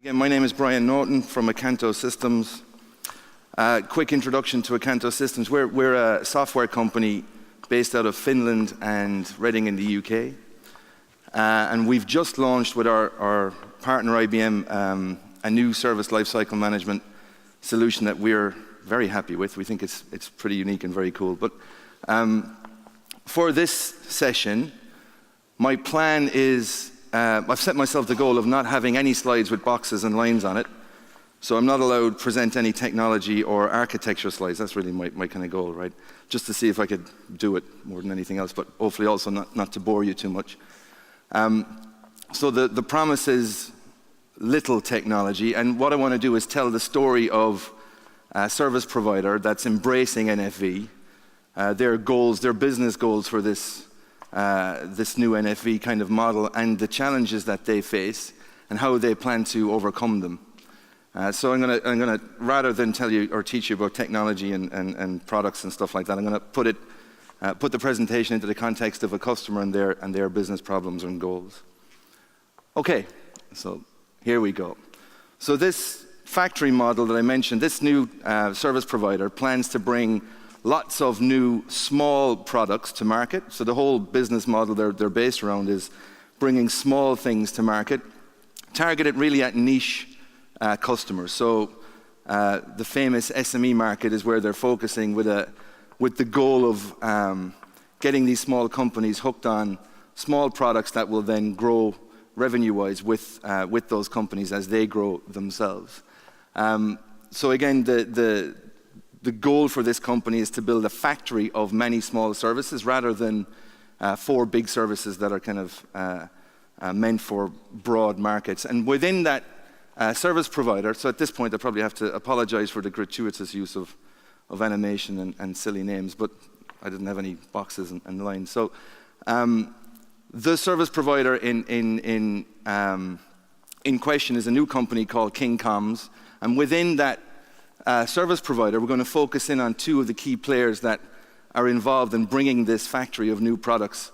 Again, my name is Brian Naughton from Accanto Systems. Quick introduction to Accanto Systems. We're a software company based out of Finland and Reading in the UK. And we've just launched with our partner IBM a new service lifecycle management solution that we're very happy with. We think it's pretty unique and very cool. But for this session, my plan is I've set myself the goal of not having any slides with boxes and lines on it. So I'm not allowed to present any technology or architecture slides. That's really my kind of goal, right? Just to see if I could do it more than anything else, but hopefully also not to bore you too much. So the promise is little technology, and what I want to do is tell the story of a service provider that's embracing NFV, their goals, their business goals for this new NFV kind of model, and the challenges that they face and how they plan to overcome them. So I'm gonna rather than tell you or teach you about technology and products and stuff like that, I'm gonna put the presentation into the context of a customer and their business problems and goals. Okay, so here we go. So this factory model that I mentioned, this new service provider plans to bring lots of new small products to market. So the whole business model they're based around is bringing small things to market, targeted really at niche customers. So the famous SME market is where they're focusing with the goal of getting these small companies hooked on small products that will then grow revenue-wise with those companies as they grow themselves. So again, the goal for this company is to build a factory of many small services rather than 4 big services that are kind of meant for broad markets. And within that service provider, so at this point I probably have to apologize for the gratuitous use of animation and silly names, but I didn't have any boxes and lines. So the service provider in question is a new company called King Comms, and within that service provider, we're going to focus in on 2 of the key players that are involved in bringing this factory of new products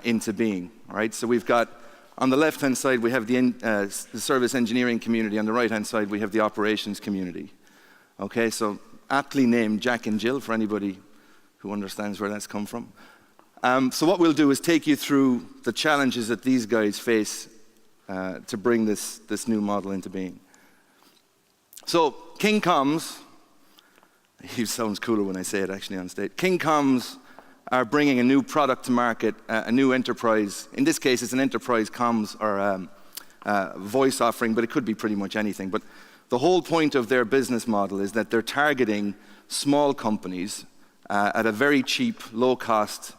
into being. Right? So we've got, on the left-hand side, we have the service engineering community. On the right-hand side, we have the operations community. Okay, so aptly named Jack and Jill for anybody who understands where that's come from. So what we'll do is take you through the challenges that these guys face to bring this new model into being. So King Comms, it sounds cooler when I say it actually on stage. King Comms are bringing a new product to market, a new enterprise. In this case, it's an enterprise comms or voice offering, but it could be pretty much anything. But the whole point of their business model is that they're targeting small companies at a very cheap, low cost,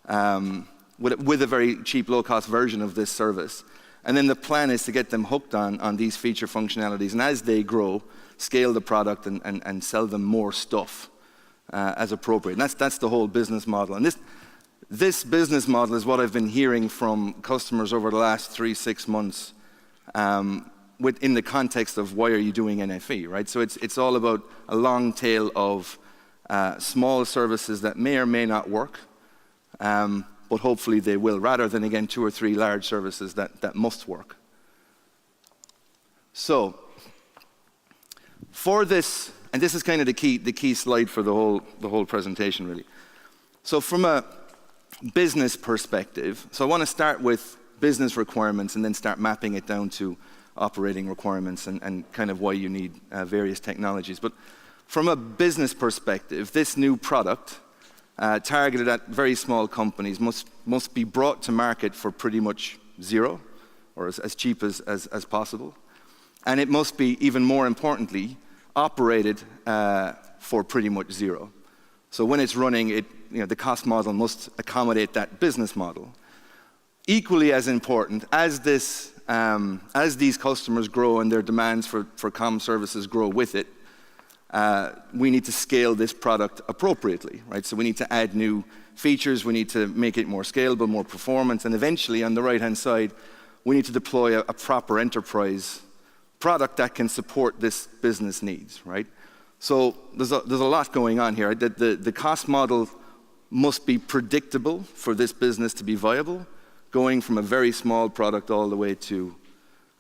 with a very cheap, low cost version of this service. And then the plan is to get them hooked on these feature functionalities, and as they grow, scale the product and sell them more stuff as appropriate. And that's the whole business model. And this business model is what I've been hearing from customers over the last 3-6 months in the context of why are you doing NFV, right? So it's all about a long tail of small services that may or may not work, but hopefully they will, rather than, again, 2 or 3 large services that must work. So, for this, and this is kind of the key slide for the whole presentation, really. So from a business perspective, so I want to start with business requirements and then start mapping it down to operating requirements and kind of why you need various technologies. But from a business perspective, this new product, targeted at very small companies, must be brought to market for pretty much zero, or as cheap as possible. And it must be, even more importantly, operated for pretty much zero. So when it's running, the cost model must accommodate that business model. Equally as important, as these customers grow and their demands for comm services grow with it, we need to scale this product appropriately, right? So we need to add new features, we need to make it more scalable, more performance, and eventually, on the right-hand side, we need to deploy a proper enterprise product that can support this business needs, right? So there's a lot going on here. The cost model must be predictable for this business to be viable, going from a very small product all the way to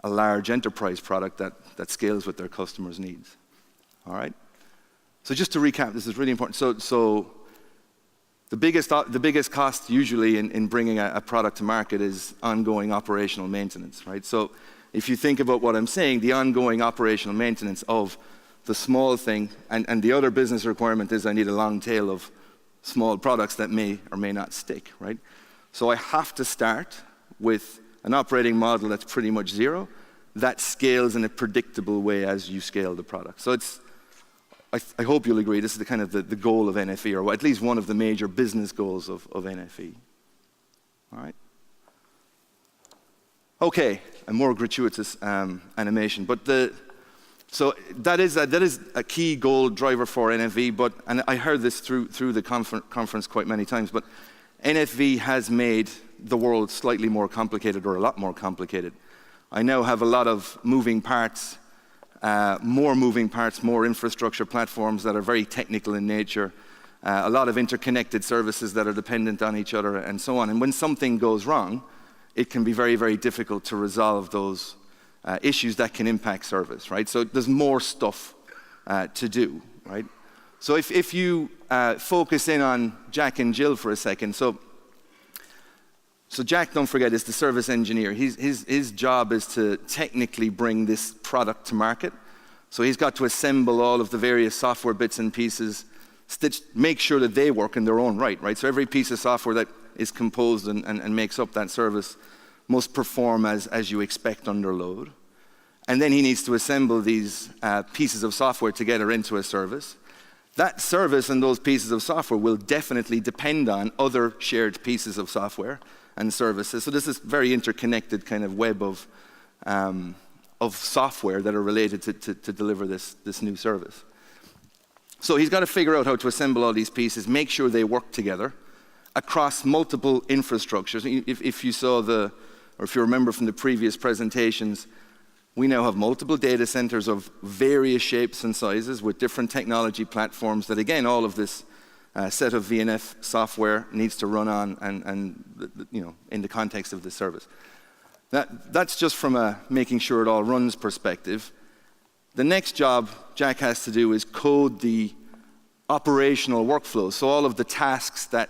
a large enterprise product that scales with their customers' needs. All right? So just to recap, this is really important. So the biggest cost usually in bringing a product to market is ongoing operational maintenance, right? So if you think about what I'm saying, the ongoing operational maintenance of the small thing, and the other business requirement is I need a long tail of small products that may or may not stick, right? So I have to start with an operating model that's pretty much zero, that scales in a predictable way as you scale the product. So I hope you'll agree, this is the goal of NFV, or at least one of the major business goals of NFV. All right? Okay, a more gratuitous animation, but so that is a key goal driver for NFV, and I heard this through the conference quite many times, but NFV has made the world slightly more complicated, or a lot more complicated. I now have a lot of moving parts, more infrastructure platforms that are very technical in nature, a lot of interconnected services that are dependent on each other, and so on. And when something goes wrong, it can be very, very difficult to resolve those issues that can impact service, right? So there's more stuff to do, right? So if you focus in on Jack and Jill for a second, so Jack, don't forget, is the service engineer. His job is to technically bring this product to market. So he's got to assemble all of the various software bits and pieces, make sure that they work in their own right? So every piece of software that is composed and makes up that service must perform as you expect under load. And then he needs to assemble these pieces of software together into a service. That service and those pieces of software will definitely depend on other shared pieces of software and services. So this is very interconnected kind of web of software that are related to deliver this new service. So he's got to figure out how to assemble all these pieces, make sure they work together across multiple infrastructures. If you saw or if you remember from the previous presentations, we now have multiple data centers of various shapes and sizes with different technology platforms that, again, all of this set of VNF software needs to run on and in the context of this service. That's just from a making sure it all runs perspective. The next job Jack has to do is code the operational workflows, so all of the tasks that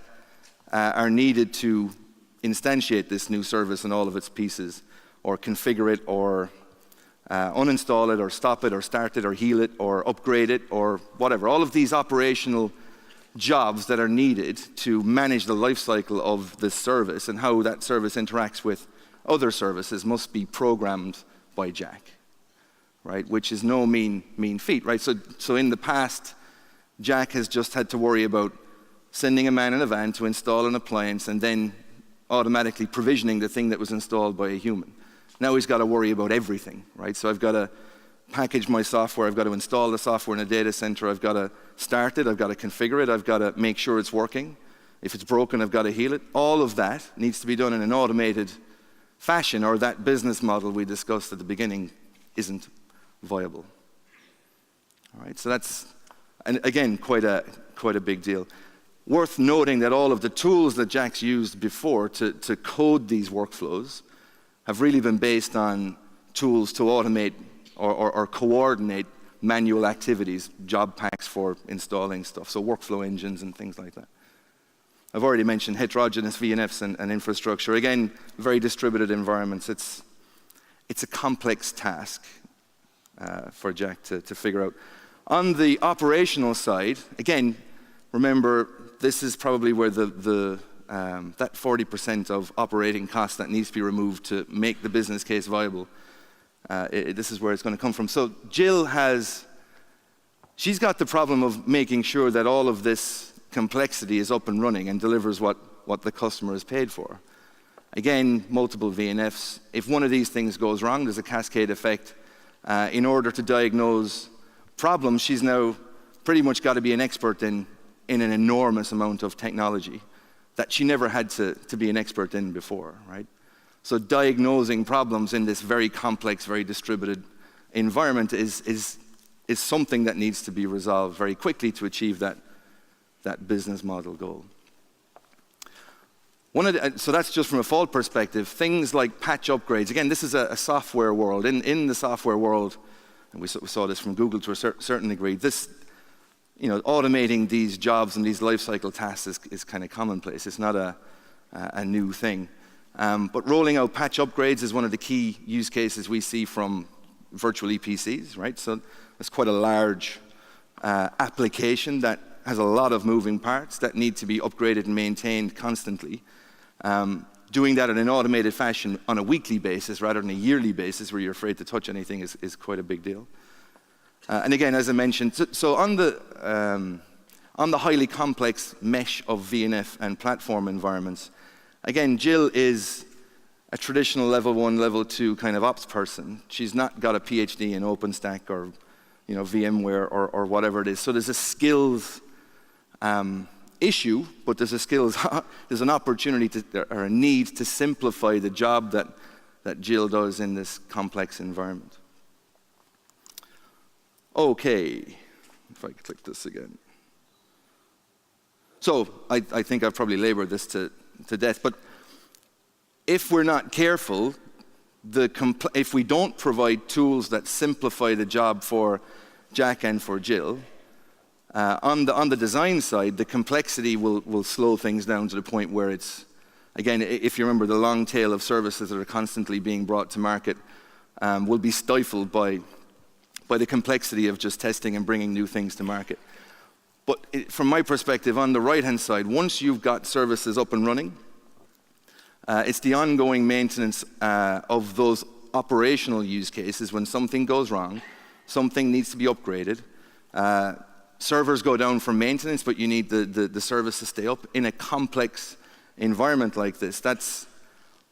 are needed to instantiate this new service and all of its pieces, or configure it, or uninstall it, or stop it, or start it, or heal it, or upgrade it, or whatever. All of these operational jobs that are needed to manage the life cycle of this service and how that service interacts with other services must be programmed by Jack, right? Which is no mean feat, right? So in the past, Jack has just had to worry about sending a man in a van to install an appliance and then automatically provisioning the thing that was installed by a human. Now he's got to worry about everything, right? So I've got to package my software, I've got to install the software in a data center, I've got to start it, I've got to configure it, I've got to make sure it's working. If it's broken, I've got to heal it. All of that needs to be done in an automated fashion, or that business model we discussed at the beginning isn't viable. All right, so that's, and again, quite a big deal. Worth noting that all of the tools that Jack's used before to code these workflows have really been based on tools to automate or coordinate manual activities, job packs for installing stuff, so workflow engines and things like that. I've already mentioned heterogeneous VNFs and infrastructure. Again, very distributed environments. It's a complex task for Jack to figure out. On the operational side, again, remember, this is probably where that 40% of operating costs that needs to be removed to make the business case viable. This is where it's going to come from. So Jill she's got the problem of making sure that all of this complexity is up and running and delivers what the customer has paid for. Again, multiple VNFs. If one of these things goes wrong, there's a cascade effect. In order to diagnose problems, she's now pretty much got to be an expert in an enormous amount of technology that she never had to be an expert in before, right? So diagnosing problems in this very complex, very distributed environment is something that needs to be resolved very quickly to achieve that business model goal. So that's just from a fault perspective. Things like patch upgrades. Again, this is a software world. In the software world, and we saw this from Google to a certain degree, this, automating these jobs and these lifecycle tasks is kind of commonplace. It's not a new thing. But rolling out patch upgrades is one of the key use cases we see from virtual EPCs, right? So it's quite a large application that has a lot of moving parts that need to be upgraded and maintained constantly. Doing that in an automated fashion on a weekly basis rather than a yearly basis where you're afraid to touch anything is quite a big deal. And again, as I mentioned, so on the highly complex mesh of VNF and platform environments, again, Jill is a traditional level 1, level 2 kind of ops person. She's not got a PhD in OpenStack or VMware or whatever it is. So there's a skills issue, but there's an opportunity or a need to simplify the job that Jill does in this complex environment. Okay, if I click this again. So I think I've probably labored this to death, but if we're not careful, if we don't provide tools that simplify the job for Jack and for Jill, on the design side, the complexity will slow things down to the point where it's, again, if you remember the long tail of services that are constantly being brought to market, will be stifled by the complexity of just testing and bringing new things to market. But from my perspective, on the right-hand side, once you've got services up and running, it's the ongoing maintenance of those operational use cases. When something goes wrong, something needs to be upgraded. Servers go down for maintenance, but you need the service to stay up. In a complex environment like this, that's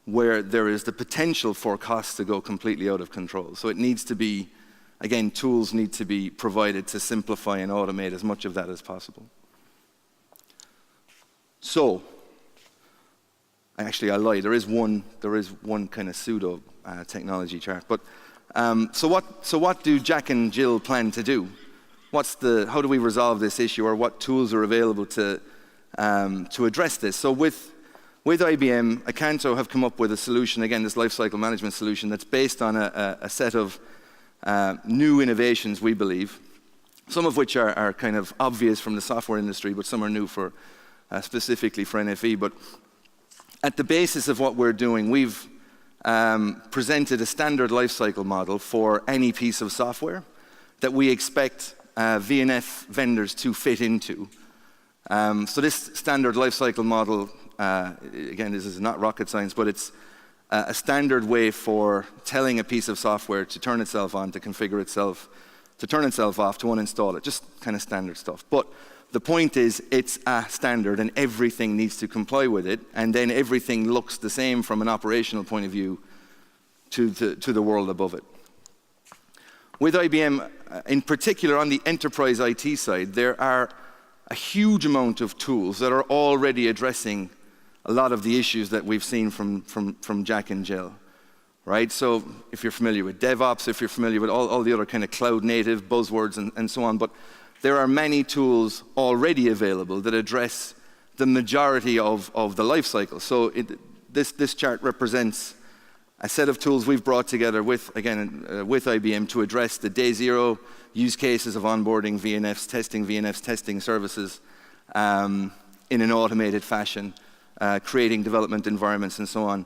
where there is the potential for costs to go completely out of control. So it needs to be, again, tools need to be provided to simplify and automate as much of that as possible. So, actually I lied, there is one kind of pseudo technology chart. But so what do Jack and Jill plan to do? How do we resolve this issue, or what tools are available to address this? So with IBM, Accanto have come up with a solution, again, this lifecycle management solution that's based on a set of new innovations, we believe, some of which are kind of obvious from the software industry, but some are new for specifically for NFV. But at the basis of what we're doing, we've presented a standard lifecycle model for any piece of software that we expect VNF vendors to fit into. So this standard lifecycle model, again, this is not rocket science, but it's a standard way for telling a piece of software to turn itself on, to configure itself, to turn itself off, to uninstall it, just kind of standard stuff. But the point is, it's a standard and everything needs to comply with it, and then everything looks the same from an operational point of view to the world above it. With IBM, in particular on the enterprise IT side, there are a huge amount of tools that are already addressing a lot of the issues that we've seen from Jack and Jill, right? So if you're familiar with DevOps, if you're familiar with all the other kind of cloud native buzzwords and so on, but there are many tools already available that address the majority of the life cycle. So this chart represents a set of tools we've brought together with IBM to address the day zero use cases of onboarding VNFs, testing services in an automated fashion, creating development environments and so on,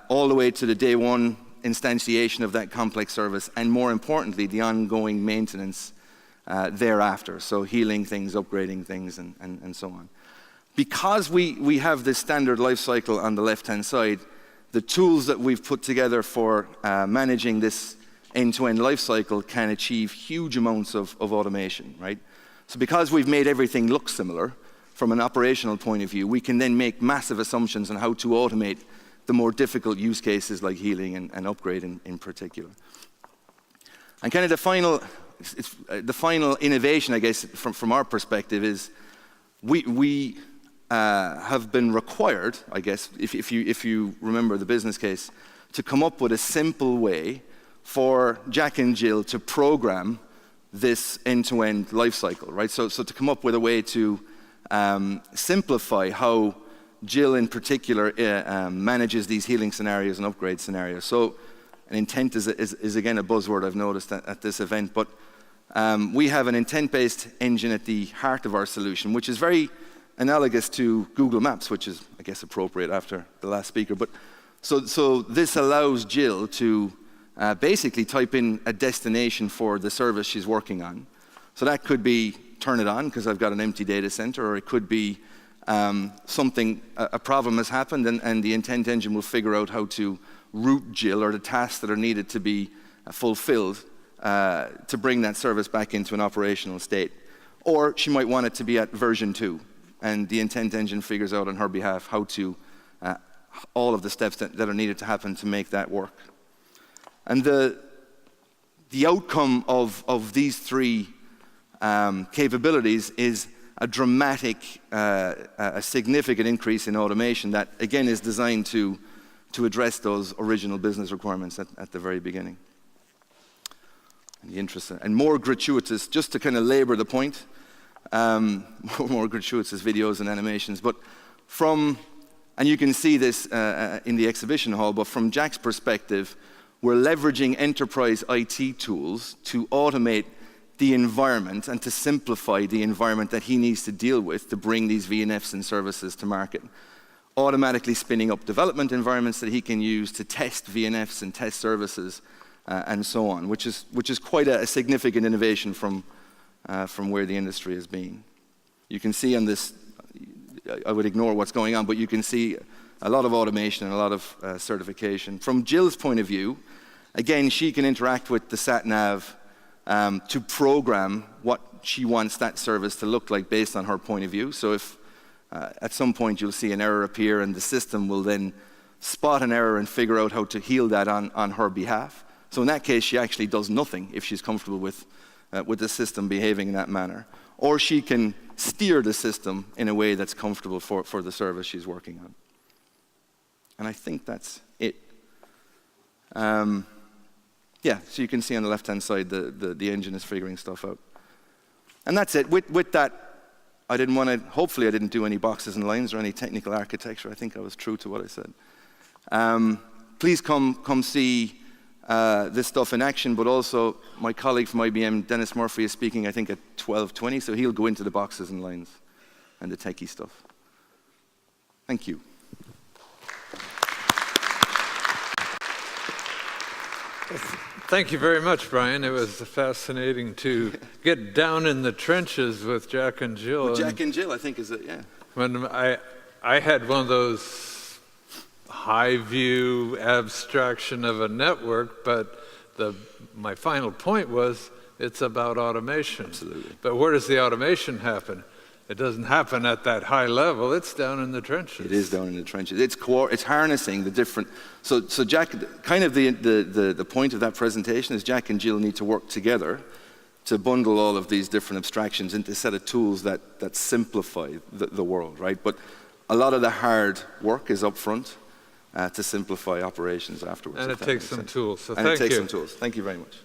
all the way to the day one instantiation of that complex service, and more importantly, the ongoing maintenance thereafter, so healing things, upgrading things, and so on. Because we have this standard life cycle on the left-hand side, the tools that we've put together for managing this end-to-end life cycle can achieve huge amounts of automation, right? So because we've made everything look similar from an operational point of view, we can then make massive assumptions on how to automate the more difficult use cases like healing and upgrading in particular. And kind of the final innovation, I guess, from our perspective is we have been required, I guess, if you remember the business case, to come up with a simple way for Jack and Jill to program this end-to-end life cycle, right? So to come up with a way to simplify how Jill in particular manages these healing scenarios and upgrade scenarios. So an intent is again a buzzword I've noticed at this event, but we have an intent-based engine at the heart of our solution, which is very analogous to Google Maps, which is, I guess, appropriate after the last speaker. But so this allows Jill to basically type in a destination for the service she's working on. So that could be turn it on because I've got an empty data center, or it could be a problem has happened, and the intent engine will figure out how to route Jill or the tasks that are needed to be fulfilled to bring that service back into an operational state. Or she might want it to be at version 2, and the intent engine figures out on her behalf how to, all of the steps that are needed to happen to make that work. And the outcome of these three capabilities is a dramatic, a significant increase in automation that, again, is designed to address those original business requirements at the very beginning. And more gratuitous, just to kind of labor the point, more gratuitous videos and animations. But and you can see this in the exhibition hall, but from Jack's perspective, we're leveraging enterprise IT tools to automate the environment and to simplify the environment that he needs to deal with to bring these VNFs and services to market. Automatically spinning up development environments that he can use to test VNFs and test services and so on, which is quite a significant innovation from where the industry has been. You can see on this, I would ignore what's going on, but you can see a lot of automation and a lot of certification. From Jill's point of view, again, she can interact with the sat-nav to program what she wants that service to look like based on her point of view. So if at some point you'll see an error appear, and the system will then spot an error and figure out how to heal that on her behalf. So in that case, she actually does nothing if she's comfortable with the system behaving in that manner. Or she can steer the system in a way that's comfortable for the service she's working on. And I think that's it. Yeah, so you can see on the left-hand side the engine is figuring stuff out. And that's it. With that, I didn't want to, hopefully I didn't do any boxes and lines or any technical architecture. I think I was true to what I said. Please come see this stuff in action, but also my colleague from IBM, Dennis Murphy, is speaking, I think, at 12:20, so he'll go into the boxes and lines and the techie stuff. Thank you. Thank you very much, Brian. It was fascinating to get down in the trenches with Jack and Jill. With Jack and Jill, I think, is it, yeah. When I had one of those high view abstraction of a network, but my final point was it's about automation. Absolutely. But where does the automation happen? It doesn't happen at that high level. It's down in the trenches. It is down in the trenches. It's harnessing the different. So Jack, kind of the point of that presentation is Jack and Jill need to work together to bundle all of these different abstractions into a set of tools that simplify the world, right? But a lot of the hard work is up front to simplify operations afterwards. And it takes some tools. So and it takes some tools. Thank you very much.